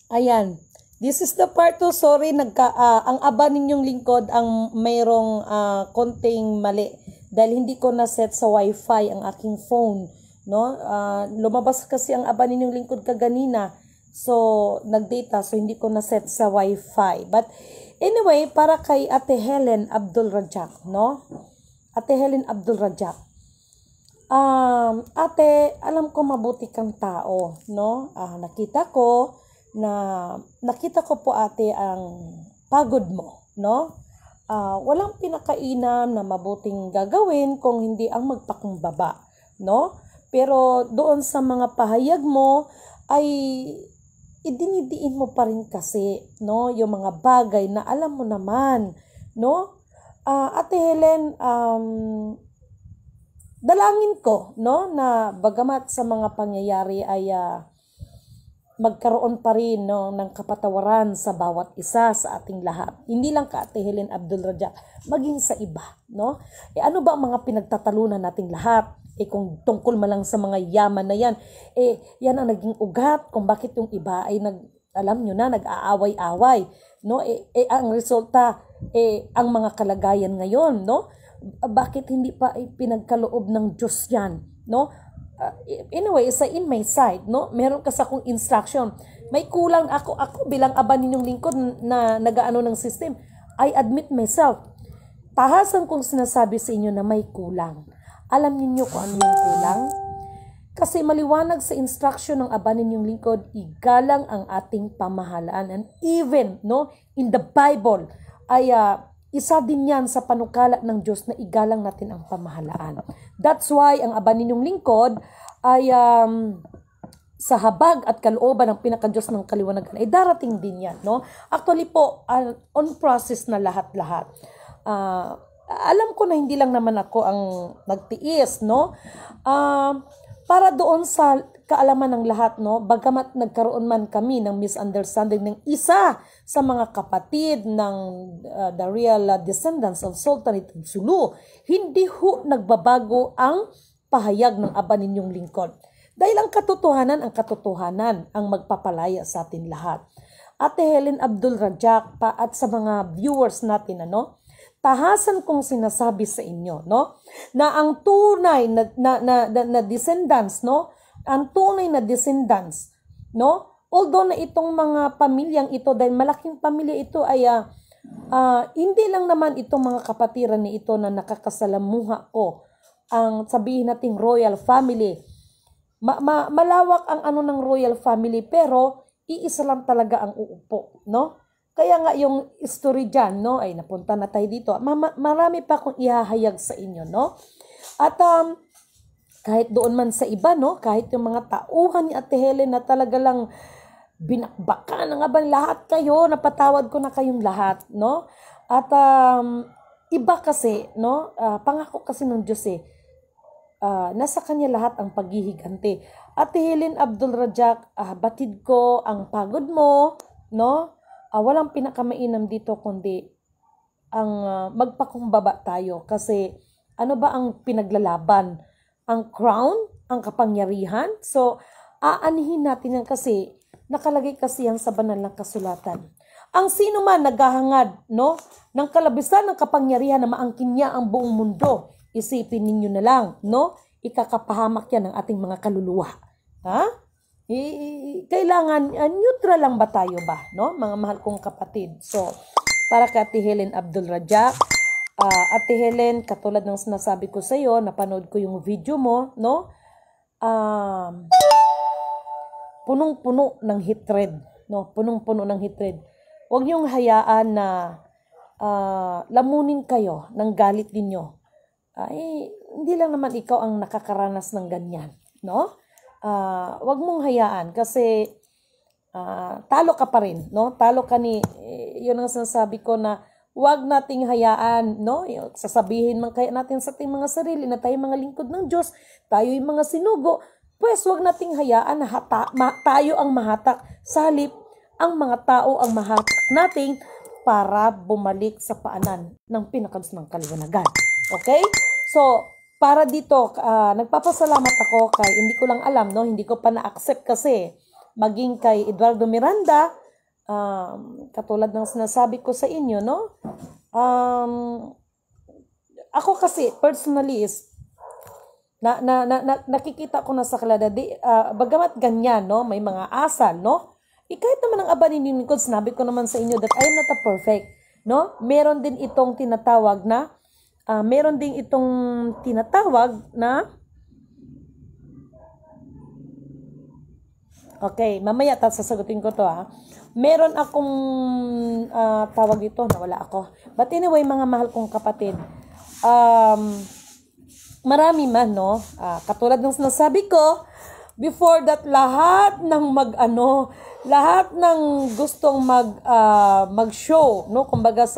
Ayan. This is the part 2. Sorry, ang aba ninyong lingkod ang mayroong konting mali. Dahil hindi ko na-set sa wifi ang aking phone. No? Lumabas kasi ang aba ninyong lingkod kaganina. So, nag-data. So, hindi ko na-set sa wifi. But, anyway, para kay Ate Helen Abdul Rajak. No? Ate Helen Abdul Rajak. Ate, alam ko mabuti kang tao. No? Nakita ko po ate ang pagod mo, no? Walang pinakainam na mabuting gagawin kung hindi ang magpakumbaba, no? Pero doon sa mga pahayag mo ay idinidiin mo pa rin kasi, no? Yung mga bagay na alam mo naman, no? Ate Helen, dalangin ko, no? Na bagamat sa mga pangyayari ay magkaroon pa rin ng kapatawaran sa bawat isa sa ating lahat. Hindi lang ka Ate Helen Abdul Rajak, maging sa iba, no? Ano ba ang mga pinagtatalunan nating lahat? Kung tungkol man lang sa mga yaman na yan, yan ang naging ugat kung bakit yung iba ay alam nyo na, nag-aaway-away, no? Ang resulta, ang mga kalagayan ngayon, no? Bakit hindi pa pinagkaloob ng Diyos yan, no? Anyway, in my side, no? Meron kasi akong instruction. May kulang ako bilang aba ninyong lingkod na nagaano ng system. I admit myself. Tahasan kong sinasabi sa inyo na may kulang. Alam niyo kung ano yung kulang? Kasi maliwanag sa instruction ng aba ninyong lingkod, igalang ang ating pamahalaan. And even, no, in the Bible, ay isa din yan sa panukala ng Diyos na igalang natin ang pamahalaan. That's why ang aba ninyong lingkod ay sa habag at kalooban ng pinaka-Diyos ng kaliwanagan ay darating din yan. No? Actually po, on process na lahat-lahat. Alam ko na hindi lang naman ako ang nagtiis. No? Para doon sa kaalaman ng lahat, no, bagamat nagkaroon man kami ng misunderstanding ng isa sa mga kapatid ng the real descendants of Sultanate of Sulu, hindi ho nagbabago ang pahayag ng aba ninyong lingkod. Dahil ang katotohanan ang magpapalaya sa atin lahat. Ate Helen Abdul Rajak pa at sa mga viewers natin, tahasan kong sinasabi sa inyo, no, na ang tunay na descendants, no, ang tunay na descendants, no? Although na itong mga pamilyang ito, dahil malaking pamilya ito ay hindi lang naman itong mga kapatiran ni ito na nakakasalamuha ko, ang sabihin nating royal family. Malawak ang ano ng royal family, pero iisa lang talaga ang uupo, no? Kaya nga yung story dyan, no, ay napunta na tayo dito. Marami pa akong ihahayag sa inyo, no? At kahit doon man sa iba, no, kahit yung mga tauhan ni Ate Helen na talaga lang binakbakan ng aban lahat kayo, napatawad ko na kayong lahat, no? At iba kasi, no, pangako kasi ng Diyos nasa kanya lahat ang paghihiganti. Ate Helen Abdul Rajak, batid ko ang pagod mo, no? Walang pinakamainam dito kundi ang magpakumbaba tayo kasi ano ba ang pinaglalaban? Ang crown, ang kapangyarihan. So, aanhin natin yan kasi nakalagay kasi yan sa banal ng kasulatan. Ang sino man naghahangad, no, ng kalabisan ng kapangyarihan na maangkin niya ang buong mundo, isipin ninyo na lang, no, ikakapahamak yan ng ating mga kaluluwa. Ha? Kailangan neutral lang ba tayo ba, no, mga mahal kong kapatid? So, para kay Ate Helen Abdul Rajak, Ate Helen, katulad ng sinasabi ko sa iyo, napanood ko yung video mo, no? Punong-puno ng hatred, no? Punong-puno ng hatred. Huwag niyong hayaan na lamunin kayo ng galit ninyo. Hindi lang naman ikaw ang nakakaranas ng ganyan, no? Huwag mong hayaan kasi talo ka pa rin, no? Talo ka yun ang sinasabi ko na huwag nating hayaan, no? Sasabihin man kaya natin sa ating mga sarili na tayo mga lingkod ng Diyos, tayo yung mga sinugo, pues huwag nating hayaan na tayo ang mahatak. Sa halip, ang mga tao ang mahatak natin para bumalik sa paanan ng pinaka-Diyos ng kaliwanagan. Okay? So, para dito, nagpapasalamat ako kay, hindi ko lang alam, no? Hindi ko pa na-accept kasi maging kay Eduardo Miranda, katulad ng sinasabi ko sa inyo, no? Ako kasi, personally is, nakikita ko na sa kalada, bagamat ganyan, no? May mga asal, no? Kahit naman ang aba ni Lingkod, sinabi ko naman sa inyo that I am not a perfect, no? Meron din itong tinatawag na, okay, mamaya sasagutin ko to ha. Meron akong tawag ito, nawala ako. But anyway, mga mahal kong kapatid, marami man, no? Katulad ng sinasabi ko, before that, lahat ng gustong mag-show, no? Kumbaga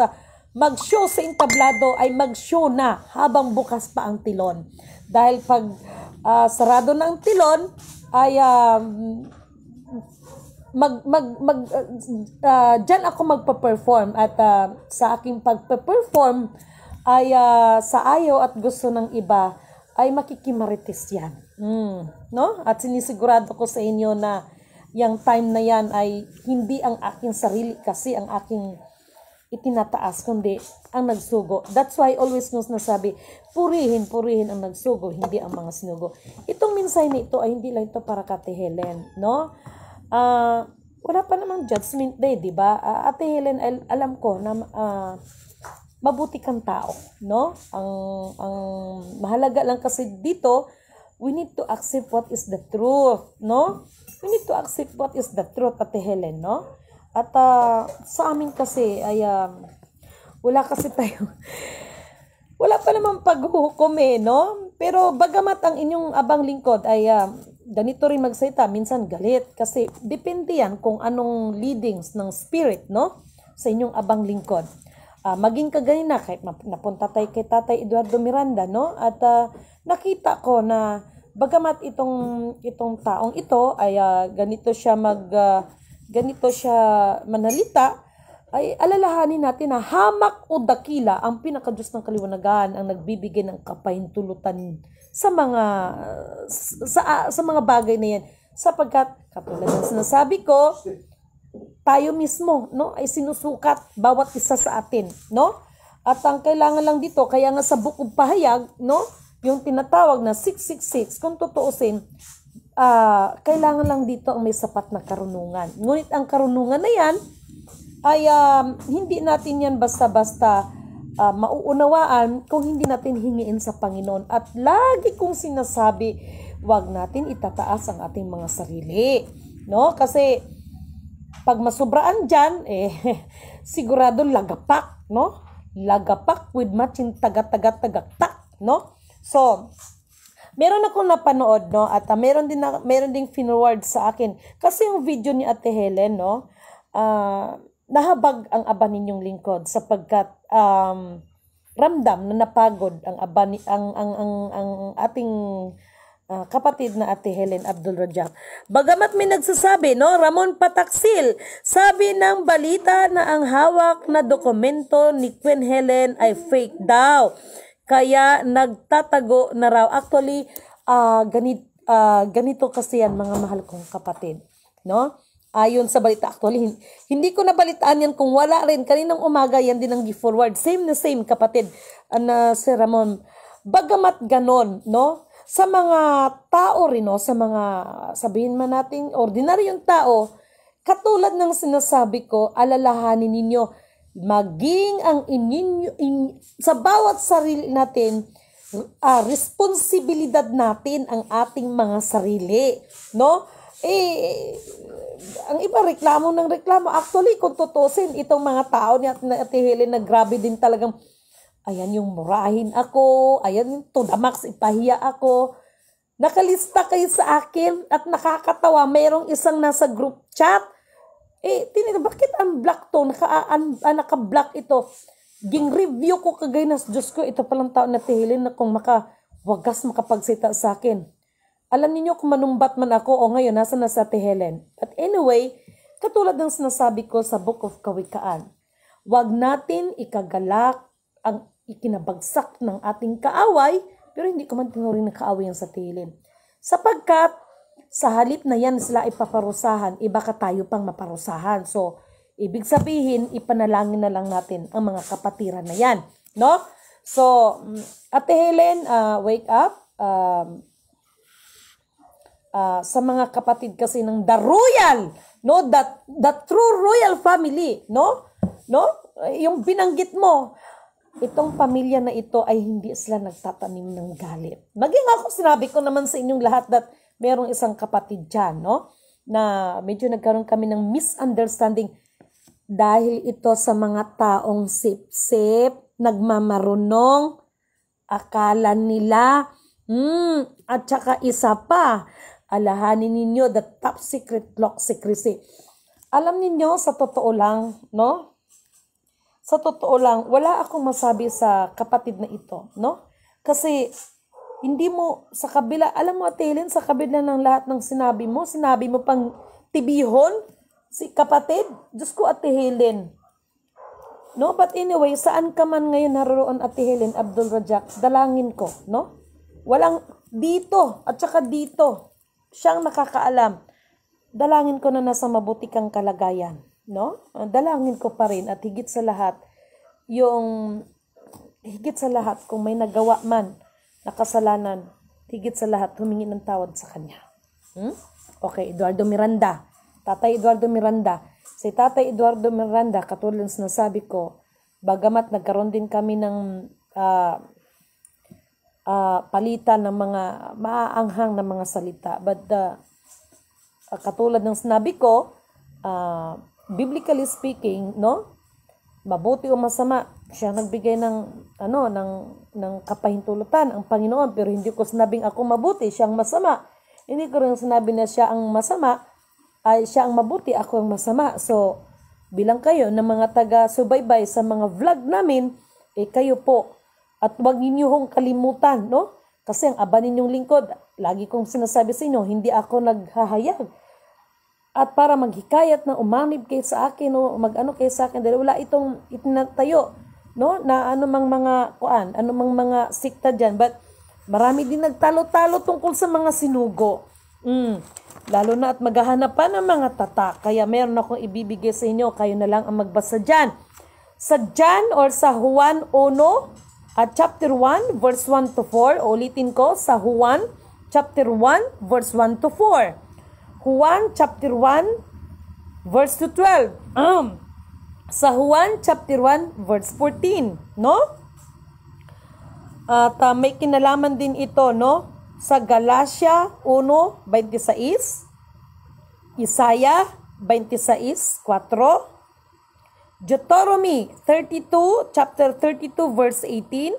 mag-show sa entablado ay mag-show na habang bukas pa ang tilon. Dahil pag sarado ng tilon ay dyan ako magpa-perform at sa aking pagpa-perform ay sa ayaw at gusto ng iba ay makikimarites yan. No? At sinisigurado ko sa inyo na yung time na yan ay hindi ang aking sarili kasi ang aking itinataas, kundi ang nagsugo. That's why always nung nasabi, purihin ang nagsugo, hindi ang mga sinugo. Itong mensahe na ito ay hindi lang ito para kay Ate Helen, no? Wala pa namang judgment day, di ba? Ate Helen, alam ko na mabuti kang tao, no? Ang mahalaga lang kasi dito, we need to accept what is the truth, no? We need to accept what is the truth, Ate Helen, no? At sa amin kasi ay wala kasi tayo wala pa namang paghuhukom no? Pero bagamat ang inyong abang lingkod ay ganito rin magsalita, minsan galit kasi depende yan kung anong leadings ng spirit, no? Sa inyong abang lingkod. Maging kaganina kahit napunta tayo kay Tatay Eduardo Miranda, no? At nakita ko na bagamat itong taong ito ay ganito siya manalita, ay alalahanin natin na hamak o dakila ang pinakadiyos ng kaliwanagan ang nagbibigay ng kapahintulutan sa mga bagay na yan, sapagkat katulad ng sinasabi ko, tayo mismo, no, ay sinusukat bawat isa sa atin, no? At ang kailangan lang dito, kaya nga sa bukod pahayag, no, yung tinatawag na 666, kung tutuusin, kailangan lang dito ang may sapat na karunungan. Ngunit ang karunungan na yan ay hindi natin yan basta-basta mauunawaan kung hindi natin hingiin sa Panginoon. At lagi kong sinasabi, wag natin itataas ang ating mga sarili, no? Kasi pag masubraan dyan, sigurado lagapak, no? Lagapak with matching taga-taga-tagaktak, no? So, meron akong napanood, no? At meron ding finoward sa akin. Kasi yung video ni Ate Helen, no? Nahabag ang aba ninyong lingkod sapagkat ramdam na napagod ang ating kapatid na Ate Helen Abdul Rajak. Bagamat may nagsasabi, no? Ramon Pataksil, sabi ng balita na ang hawak na dokumento ni Queen Helen ay fake daw. Kaya nagtatago na raw. Actually, ganito kasi yan, mga mahal kong kapatid, no? Ayon sa balita, actually, hindi ko nabalitaan yan kung wala rin. Kaninang umaga yan din ang gi-forward. Same na same, kapatid, na si Ramon. Bagamat ganon, no? Sa mga tao rin, no? Sa mga, sabihin man natin, ordinaryong tao, katulad ng sinasabi ko, alalahanin ninyo, maging ang sa bawat sarili natin, responsibilidad natin ang ating mga sarili, no? Ang iba reklamo ng reklamo. Actually, kung tutusin, itong mga tao ni Ate Helen na grabe din talagang, ayan yung murahin ako, ayan yung to the max, ipahiya ako. Nakalista kayo sa akin at nakakatawa, mayroong isang nasa group chat. Bakit unblock to? Naka-block ito. Ging review ko kagay na Diyos ko, ito palang tao na Ate Helen na kung wagas makapagsita sa akin. Alam niyo kung manumbat man ako o ngayon nasa na sa Ate Helen. But anyway, katulad ng sinasabi ko sa Book of Kawikaan, wag natin ikagalak ang ikinabagsak ng ating kaaway, pero hindi ko man tinuring na kaaway ang sa Ate Helen. Sapagkat sa halip na yan sila ipaparusahan, iba ka tayo pang maparusahan. So, ibig sabihin, ipanalangin na lang natin ang mga kapatiran na yan. No? So, Ate Helen, wake up. Sa mga kapatid kasi ng the royal, no, the true royal family, no, yung binanggit mo, itong pamilya na ito ay hindi sila nagtatanim ng galit. Maging ako, sinabi ko naman sa inyong lahat that merong isang kapatid dyan, no, na medyo nagkaroon kami ng misunderstanding dahil ito sa mga taong sip-sip, nagmamarunong, akala nila, at saka isa pa, alahanin ninyo the top secret lock secrecy. Alam ninyo, sa totoo lang, no? Sa totoo lang, wala akong masabi sa kapatid na ito, no? Kasi, hindi mo, sa kabila, alam mo, Ate Helen, sa kabila ng lahat ng sinabi mo pang tibihon, si kapatid, Diyos ko, Ate Helen. No, but anyway, saan ka man ngayon naroon, Ate Helen Abdul Rajak, dalangin ko, no? Walang dito, at saka dito. Siyang nakakaalam. Dalangin ko na nasa mabuti kang kalagayan, no? Dalangin ko pa rin at higit sa lahat kung may nagawa man na kasalanan, higit sa lahat humingi ng tawad sa kanya. Okay, Eduardo Miranda. Tatay Eduardo Miranda. Si Tatay Eduardo Miranda, katulad ng sinasabi ko, bagamat nagkaroon din kami ng palitan ng mga maaanghang na mga salita. But katulad ng sinabi ko, biblically speaking, no? Mabuti o masama, siya nagbigay ng kapahintulutan ang Panginoon, pero hindi ko sinabing ako mabuti, siya ang masama. Hindi ko rin sinabi na siya ang masama, ay siya ang mabuti, ako ang masama. So, bilang kayo ng mga taga-subaybay sa mga vlog namin, kayo po. At huwag ninyo hong kalimutan, no? Kasi ang aba ninyong lingkod, lagi kong sinasabi sa inyo, hindi ako naghahayag. At para maghikayat na umanib kayo sa akin, o mag-ano kayo sa akin, dahil wala itong itinatayo, no? Na anumang mga sikta dyan. But marami din nagtalo-talo tungkol sa mga sinugo. Lalo na at maghahanap pa ng mga tatak. Kaya meron akong ibibigay sa inyo, kayo na lang ang magbasa dyan. Sa John or sa Juan 1, chapter 1, verse 1 to 4. Ulitin ko, sa Juan, chapter 1, verse 1 to 4. Juan, chapter 1, verse 12. Sa Juan, chapter 1, verse 14. No? At may kinalaman din ito, no? Sa Galatia 1:26, Isaiah 26:4, Deuteronomy 32, chapter 32, verse 18,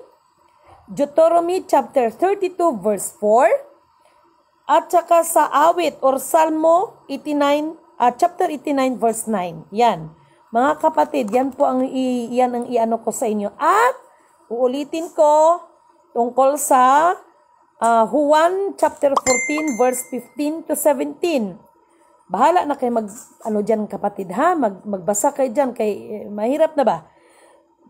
Deuteronomy chapter 32, verse 4, at saka sa awit or Salmo 89, chapter 89, verse 9. Yan. Mga kapatid, yan po ang iano ko sa inyo. At uulitin ko tungkol sa Juan chapter 14, verse 15 to 17. Bahala na kayo dyan kapatid ha, magbasa kayo dyan, mahirap na ba?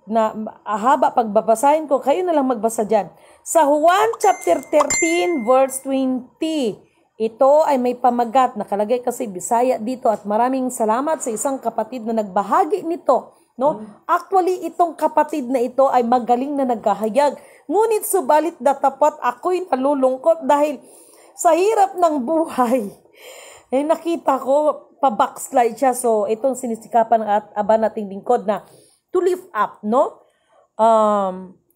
Na haba pagbabasahin ko, kayo na lang magbasa dyan. Sa Juan chapter 13 verse 20, ito ay may pamagat, nakalagay kasi Bisaya dito at maraming salamat sa isang kapatid na nagbahagi nito. No? Actually, itong kapatid na ito ay magaling na naghahayag. Ngunit subalit datapat ako'y nalulungkot dahil sa hirap ng buhay. Nakita ko, pa-backslide siya. So, itong sinisikapan at aba nating lingkod na to lift up, no?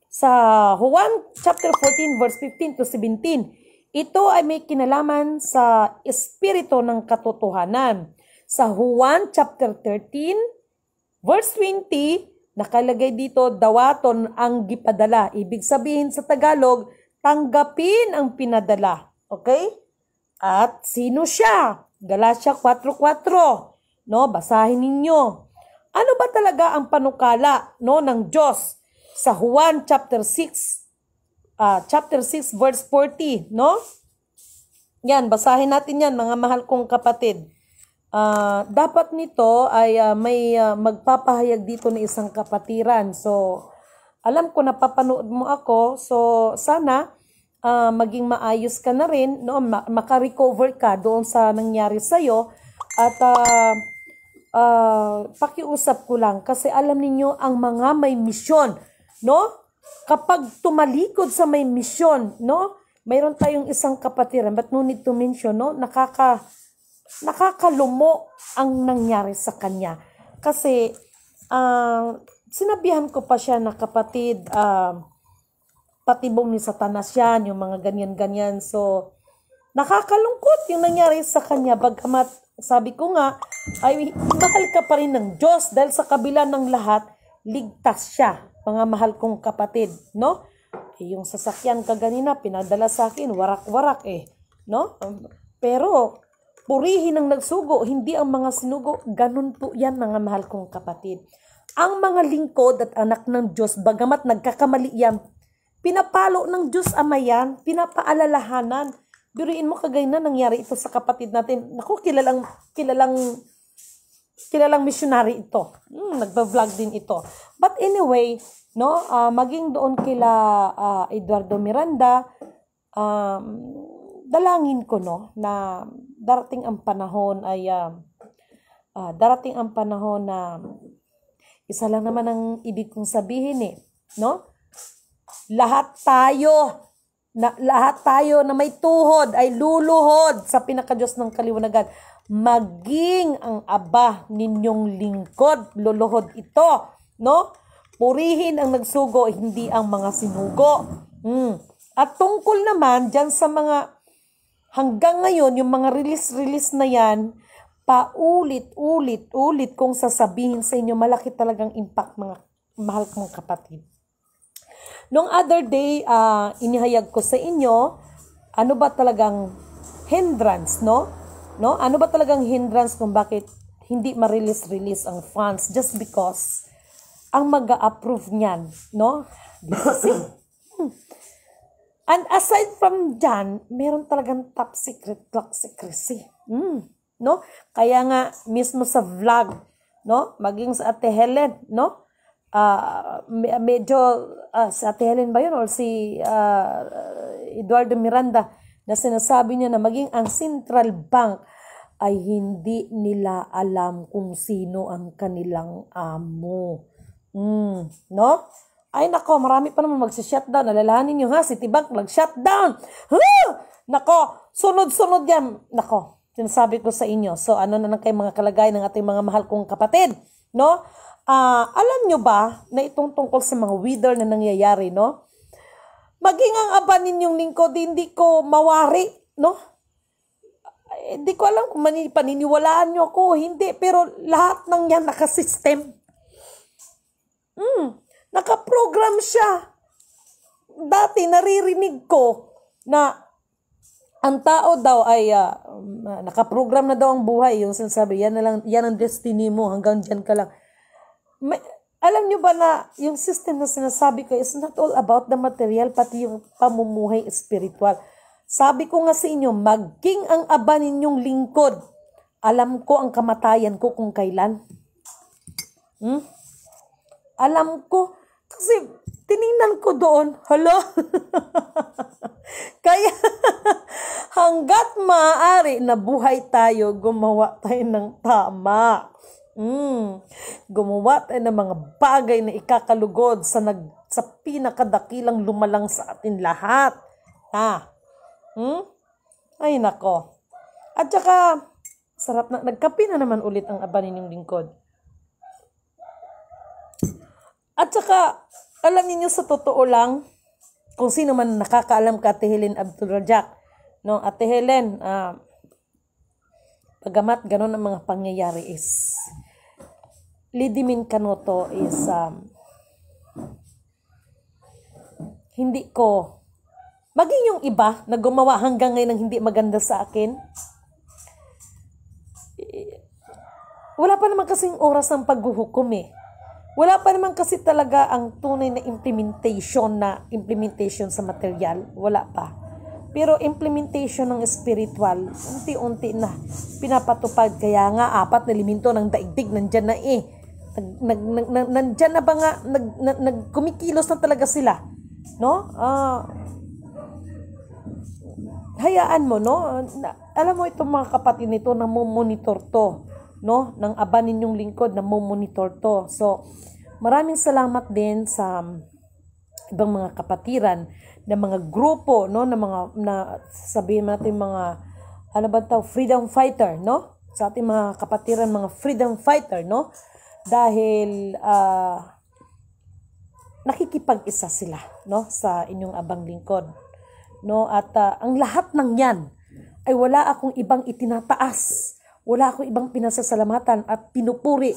Sa Juan chapter 14 verse 15 to 17, ito ay may kinalaman sa espiritu ng katotohanan. Sa Juan chapter 13 verse 20, nakalagay dito, dawaton ang gipadala. Ibig sabihin sa Tagalog, tanggapin ang pinadala. Okay? At sino siya? Galatia 4:4, no? Basahin ninyo. Ano ba talaga ang panukala, no, ng Diyos sa Juan chapter 6 verse 40, no? Yan, basahin natin yan, mga mahal kong kapatid. Dapat nito ay may magpapahayag dito ng isang kapatiran. So, alam ko napapanood mo ako. So, sana maging maayos ka na rin, no? Maka-recover ka doon sa nangyari sa'yo. At pakiusap ko lang kasi alam niyo ang mga may misyon, no? Kapag tumalikod sa may misyon, no? Mayroon tayong isang kapatiran, but no need to mention, no? Nakakalumo ang nangyari sa kanya. Kasi sinabihan ko pa siya na kapatid, patibong ni Satanas yan, yung mga ganyan-ganyan. So, nakakalungkot yung nangyari sa kanya. Bagamat, sabi ko nga, ay mahal ka pa rin ng Diyos dahil sa kabila ng lahat, ligtas siya, mga mahal kong kapatid, no? Yung sasakyan kaganina, pinadala sa akin, warak-warak no? Pero, purihin ang nagsugo, hindi ang mga sinugo. Ganun po yan, mga mahal kong kapatid. Ang mga lingkod at anak ng Diyos, bagamat nagkakamali yan, pinapalo ng Diyos Ama yan, pinapaalalahanan. Biruin mo kagaya na nangyari ito sa kapatid natin. Naku, kilalang missionary ito. Nagba-vlog din ito. But anyway, no, maging doon kila Eduardo Miranda, dalangin ko, no, na darating ang panahon na isa lang naman ang ibig kong sabihin no? Lahat tayo na may tuhod ay luluhod sa pinakadiyos ng kaliwanagan. Maging ang aba ninyong lingkod, luluhod ito, no? Purihin ang nagsugo, hindi ang mga sinugo. At tungkol naman dyan sa mga hanggang ngayon, yung mga release na yan, paulit-ulit kung sasabihin sa inyo, malaki talagang impact, mga mahal kong kapatid. Nung other day, inihayag ko sa inyo, ano ba talagang hindrance, no? Ano ba talagang hindrance kung bakit hindi ma-release ang funds just because ang mag-a-approve niyan, no? And aside from dyan, meron talagang top secrecy, no? Kaya nga mismo sa vlog, no? Maging sa Ate Helen, no? Medyo si Ate Helen ba yun or si Eduardo Miranda na sinasabi niya na maging ang Central Bank ay hindi nila alam kung sino ang kanilang amo. No? Ay nako, marami pa naman magsi-shutdown. Alalahanin niyo ha, Citibank nag-shutdown. Nako, sunod-sunod yan. Nako, sinasabi ko sa inyo. So ano na lang kayo mga kalagayan ng ating mga mahal kong kapatid, no? Alam nyo ba na itong tungkol sa mga wither na nangyayari, no? Maging ang aba ninyong lingkod, hindi ko mawari, no? Hindi ko alam kung paniniwalaan nyo ako, hindi. Pero lahat ng yan nakasystem. Nakaprogram siya. Dati naririnig ko na ang tao daw ay nakaprogram na daw ang buhay. Yung sinasabi, yan ang destiny mo, hanggang dyan ka lang. Alam nyo ba na yung system na sinasabi ko is not all about the material, pati yung pamumuhay spiritual. Sabi ko nga sa inyo, maging ang aba ninyong lingkod. Alam ko ang kamatayan ko kung kailan. Alam ko. Kasi tiningnan ko doon. Hala? Kaya hanggat maaari na buhay tayo, gumawa tayo ng tama. Gumawa tayo ng mga bagay na ikakalugod sa pinakadakilang lumalang sa atin lahat. Ay nako. At saka, sarap na, nagkape na naman ulit ang aba ninyong lingkod. At saka, alam niyo sa totoo lang, kung sino man nakakaalam ka, Ate Helen Abdul Rajak, no? Ate Helen, pagamat ganun ang mga pangyayari is, Lidimin Kanoto is, hindi ko, maging yung iba na gumawa hanggang ngayon ng hindi maganda sa akin, wala pa naman kasing oras ng paghuhukom Wala pa naman kasi talaga ang tunay na implementation sa material. Wala pa. Pero implementation ng spiritual, unti-unti na pinapatupad. Kaya nga, 4 na elemento ng daigdig, nandyan na nandyan na ba nga, kumikilos na talaga sila. No? hayaan mo, no? Alam mo itong mga kapatid nito na monitor to, no? Ng aba ninyong lingkod na monitor to. So, maraming salamat din sa ibang mga kapatiran na mga grupo, no? Na sabihin natin mga, ano ba tawag, freedom fighter, no? Sa ating mga kapatiran, mga freedom fighter, no? Dahil, nakikipag-isa sila, no? Sa inyong abang lingkod. No, at ang lahat ng yan ay wala akong ibang itinataas, wala akong ibang pinasasalamatan at pinupuri,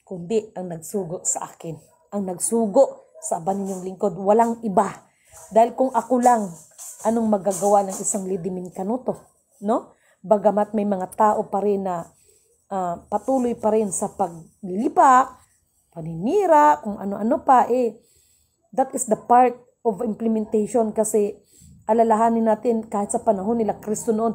kundi ang nagsugo sa akin, ang nagsugo sa aba ninyong lingkod, walang iba. Dahil kung ako lang, anong magagawa ng isang lidimin kanuto, no? Bagamat may mga tao pa rin na patuloy pa rin sa paglilipa, paninira, kung ano-ano pa, that is the part of implementation kasi alalahanin natin kahit sa panahon nila Kristo noon,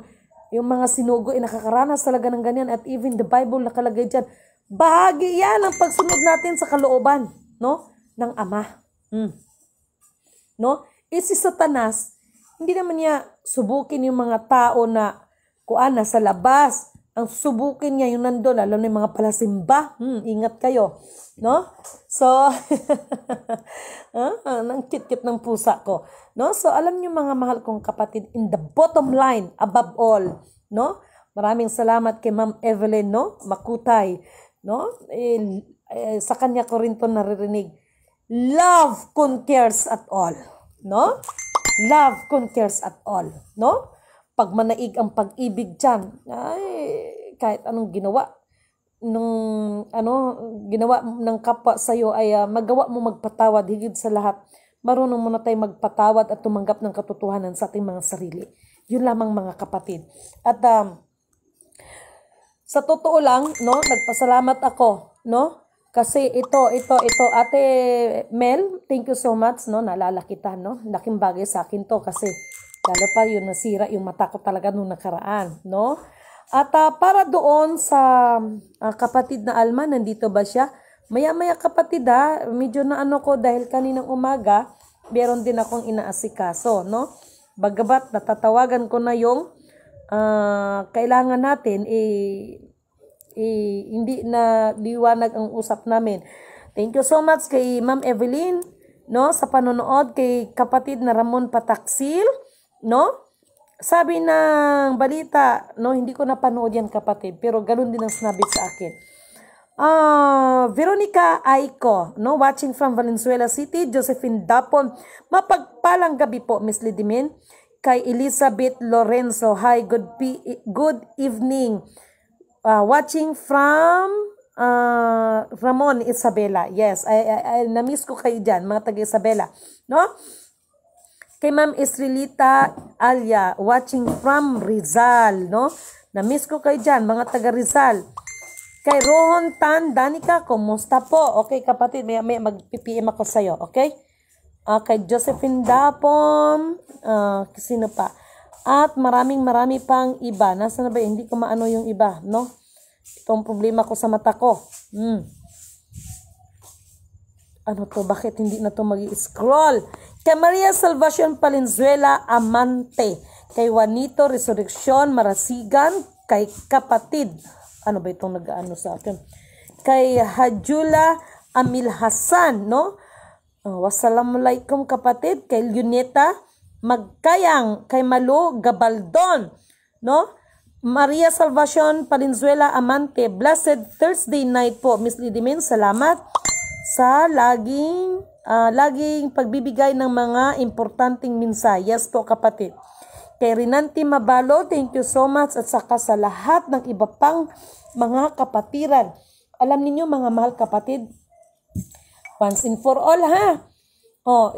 yung mga sinugo ay nakakaranas talaga ng ganyan at even the Bible nakalagay dyan. Bahagi yan ang pagsunod natin sa kalooban, no? Ng Ama. No? Si Satanas, hindi naman niya subukin yung mga tao na kuana sa labas. Ang subukin niya yung nandun, lalo na yung mga palasimba. Ingat kayo. No? So, nang kit-kit ng pusa ko. No? So, alam niyo mga mahal kong kapatid, in the bottom line, above all, no? Maraming salamat kay Ma'am Evelyn, no? Makutay, no? Sa kanya ko rin to naririnig. Love conquers at all, no? Love conquers at all, no? Pag manaig ang pag-ibig dyan, ay, kahit anong ginawa, ginawa ng kapwa sa'yo ay magawa mo magpatawad higit sa lahat. Marunong muna tayo magpatawad at tumanggap ng katotohanan sa ating mga sarili. Yun lamang mga kapatid. At sa totoo lang, no, nagpasalamat ako, no? Kasi ito, Ate Mel, thank you so much, no? Naalala kita, no? Laking bagay sa akin to kasi lalo pa yun nasira yung mata ko talaga nung nakaraan, no? At para doon sa kapatid na Alma, nandito ba siya? Maya-maya kapatid medyo na ko dahil kaninang umaga, meron din akong inaasikaso, no? Bagabat natatawagan ko na yung kailangan natin, hindi na liwanag ang usap namin. Thank you so much kay Ma'am Evelyn, no? Sa panonood kay kapatid na Ramon Pataksil, no? Sabi ng balita, no, hindi ko napanood yan kapatid, pero ganun din ang sinabi sa akin. Veronica Aiko, no, watching from Valenzuela City. Josephine Dapon, mapagpalang gabi po, Miss Lidimin. Kay Elizabeth Lorenzo, hi, good evening. Watching from Ramon Isabela. Yes, I na-miss ko kayo dyan, mga taga Isabela, no? Kay Ma'am Israelita Alia, watching from Rizal, no? Na-miss ko kayo dyan, mga taga Rizal. Kay Rohon Tan Danica, kumusta po? Okay kapatid, may mag-PPM ako sa'yo, okay? Kay Josephine Dapon, sino pa? At marami pang iba. Nasa na ba? Hindi ko maano yung iba, no? Itong problema ko sa mata ko. Ano to? Bakit hindi na to mag-scroll? Kay Maria Salvacion Palenzuela Amante. Kay Juanito Resurrección Marasigan. Kay kapatid. Ano ba itong nag-ano sa akin? Kay Hajula Amil Hasan, no? Wassalamualaikum kapatid. Kay Luneta Magkayang. Kay Malu Gabaldon, no? Maria Salvacion Palenzuela Amante. Blessed Thursday night po, Miss Lidimin. Salamat sa laging pagbibigay ng mga importanteng mensahe. Yes po kapatid. Kay Rinanti Mabalo, thank you so much. At saka sa lahat ng iba pang mga kapatiran. Alam niyo mga mahal kapatid, once and for all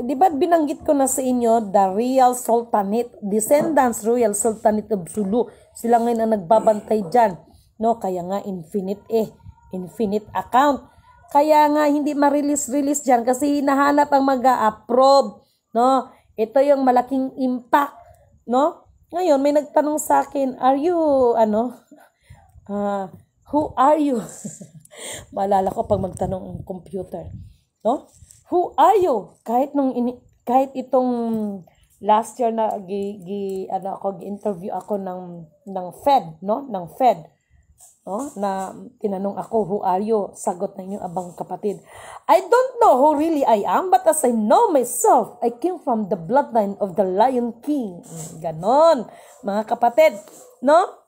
di ba binanggit ko na sa inyo, the Real Sultanate, descendants Royal Sultanate of Sulu. Sila ngayon ang nagbabantay dyan. No? Kaya nga infinite account. Kaya nga hindi ma-release dyan kasi hinahanap ang mag-a-approve. No? Ito yung malaking impact. No? Ngayon, may nagtanong sa akin, are you, who are you? Maalala ko pag magtanong ang computer. No? Who are you? Kahit itong last year na gi-interview ako ng Fed, no? Ng Fed. No? Na tinanong ako, who are you? Sagot ng inyong abang kapatid, I don't know who really I am, but as I know myself, I came from the bloodline of the Lion King. Ganon, mga kapatid, no?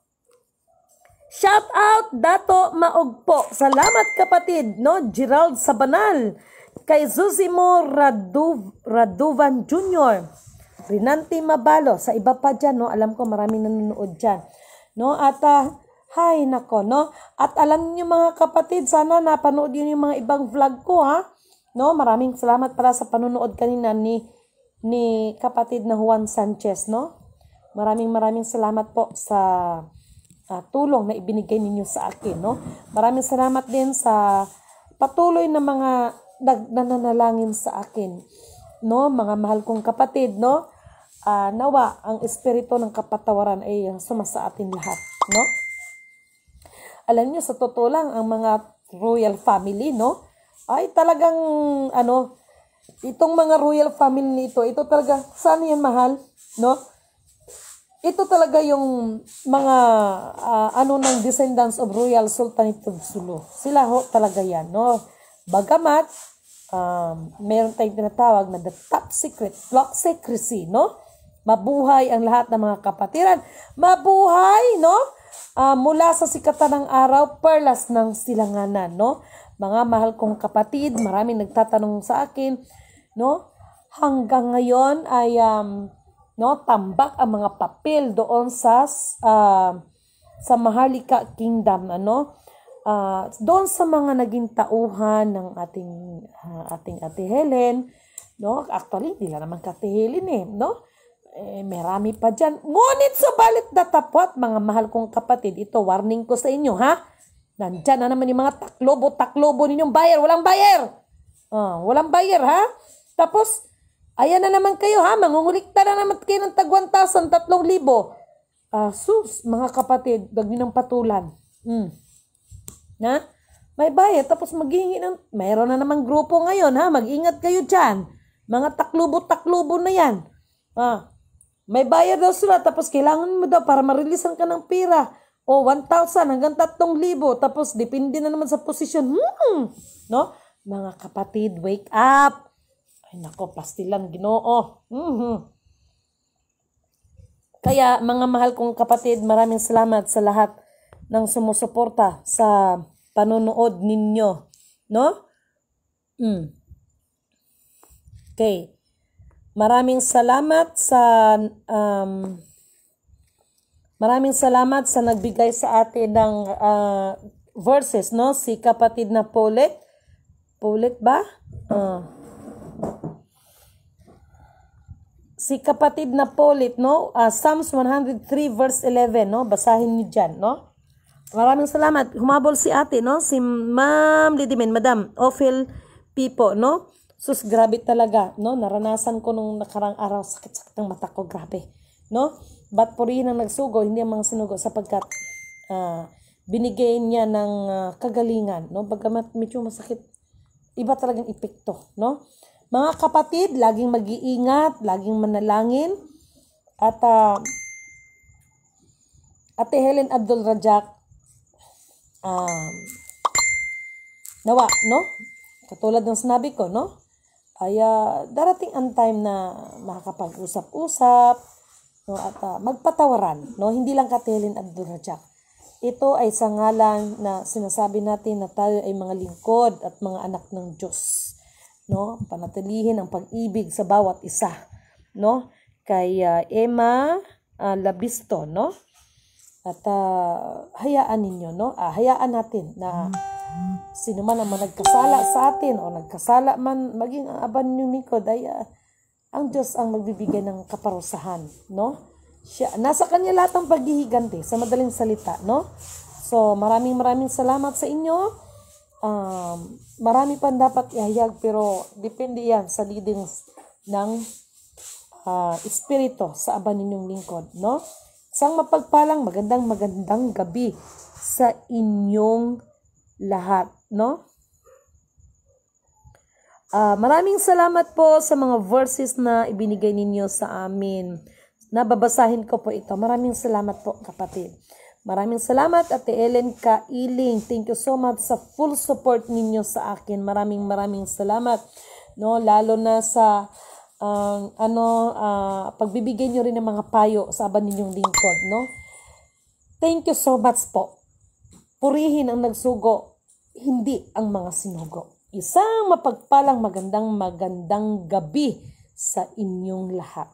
Shout out Dato Maugpo. Salamat kapatid, no? Gerald Sabanal, kay Zuzimo Raduvan Jr., Rinanti Mabalo, sa iba pa dyan, no? Alam ko maraming nanonood dyan, no? At hay nako, no? At alam niyo mga kapatid, sana napanood niyo yung mga ibang vlog ko, ha? No? Maraming salamat para sa panonood kanina ni kapatid na Juan Sanchez, no? Maraming salamat po sa tulong na ibinigay ninyo sa akin, no? Maraming salamat din sa patuloy na mga nananalangin sa akin, no? Mga mahal kong kapatid, no? Nawa ang espiritu ng kapatawaran ay sumasa atin lahat, no? Alam niyo, sa totoo lang, ang mga royal family, no? Ay talagang, itong mga royal family nito, ito talaga, saan yan mahal, no? Ito talaga yung mga, ng descendants of Royal Sultanate of Sulu. Sila ho talaga yan, no? Bagamat, meron tayong tinatawag na the top secret, block secrecy, no? Mabuhay ang lahat ng mga kapatiran. Mabuhay, no? Mula sa sikatan ng araw, perlas ng silanganan, no? Mga mahal kong kapatid, maraming nagtatanong sa akin, no? Hanggang ngayon ay tambak ang mga papel doon sa Maharlika Kingdom, doon sa mga naging tauhan ng ating Ate Helen, no? Actually, hindi lang naman Ate Helen, no? Marami pa dyan. Ngunit subalit datapot, mga mahal kong kapatid, ito, warning ko sa inyo, ha? Nandyan na naman yung mga taklobo ninyong buyer. Walang buyer. Walang buyer, ha? Tapos, ayan na naman kayo, ha? Mangungulikta na naman kayo ng tag 1,000, 3,000. Sus, mga kapatid, wag niyo ng patulan. Na? May buyer, tapos maghihingi ng, mayroon na namang grupo ngayon, ha? Mag-ingat kayo dyan. Mga taklubo na yan. May bayar daw sila, tapos kailangan mo daw para marilisan ka ng pera. O 1,000 hanggang 3,000. Tapos depende na naman sa posisyon. No? Mga kapatid, wake up. Ay nako, pastilan Ginoo. Kaya mga mahal kong kapatid, maraming salamat sa lahat ng sumusuporta sa panonood ninyo. No? Okay. Maraming salamat sa nagbigay sa atin ng verses, no? Si kapatid na Paulet ba? Si kapatid na Paulet, no? Psalms 103 verse 11, no? Basahin niyo diyan, no? Maraming salamat. Humabol si ate, no? Si Ma'am Lidimen, Madam Ophel Pipo, no? Sus, grabe talaga, no? Naranasan ko nung nakarang araw, sakit-sakit ng mata ko, grabe, no? Ba't purihin ang nagsugo, hindi ang mga sinugo, sapagkat binigay niya ng kagalingan, no? Bagamat medyo masakit, iba talagang epekto, no? Mga kapatid, laging mag-iingat, laging manalangin, at Ate Helen Abdul Rajak, nawa, no? Katulad ng sinabi ko, no? Ay darating ang time na makakapag-usap-usap, no, at magpatawaran, no? Hindi lang Ate Helen Abdul Rajak. Ito ay sa ngalan na sinasabi natin na tayo ay mga lingkod at mga anak ng Diyos, no? Panatilihin ang pag-ibig sa bawat isa, no? Kay Emma Labisto, no? At hayaan ninyo, no? Hayaan natin na sino man ang nagkasala sa atin o nagkasala man, maging ang aban yung lingkod ay ang Diyos ang magbibigay ng kaparusahan, no? Nasa kanya lahat ng paghihiganti, sa madaling salita, no? So, maraming salamat sa inyo. Marami pa dapat ihayag, pero depende yan sa leading ng espiritu sa aban ninyong lingkod, no? Isang mapagpalang magandang gabi sa inyong lahat, no? Maraming salamat po sa mga verses na ibinigay ninyo sa amin. Nababasahin ko po ito. Maraming salamat po, kapatid. Maraming salamat, Ate Ellen Kailing. Thank you so much sa full support ninyo sa akin. Maraming salamat. No, lalo na sa pagbibigay nyo rin ng mga payo sa aban ninyong lingkod, no? Thank you so much po. Purihin ang nagsugo, hindi ang mga sinugo. Isang mapagpalang magandang gabi sa inyong lahat.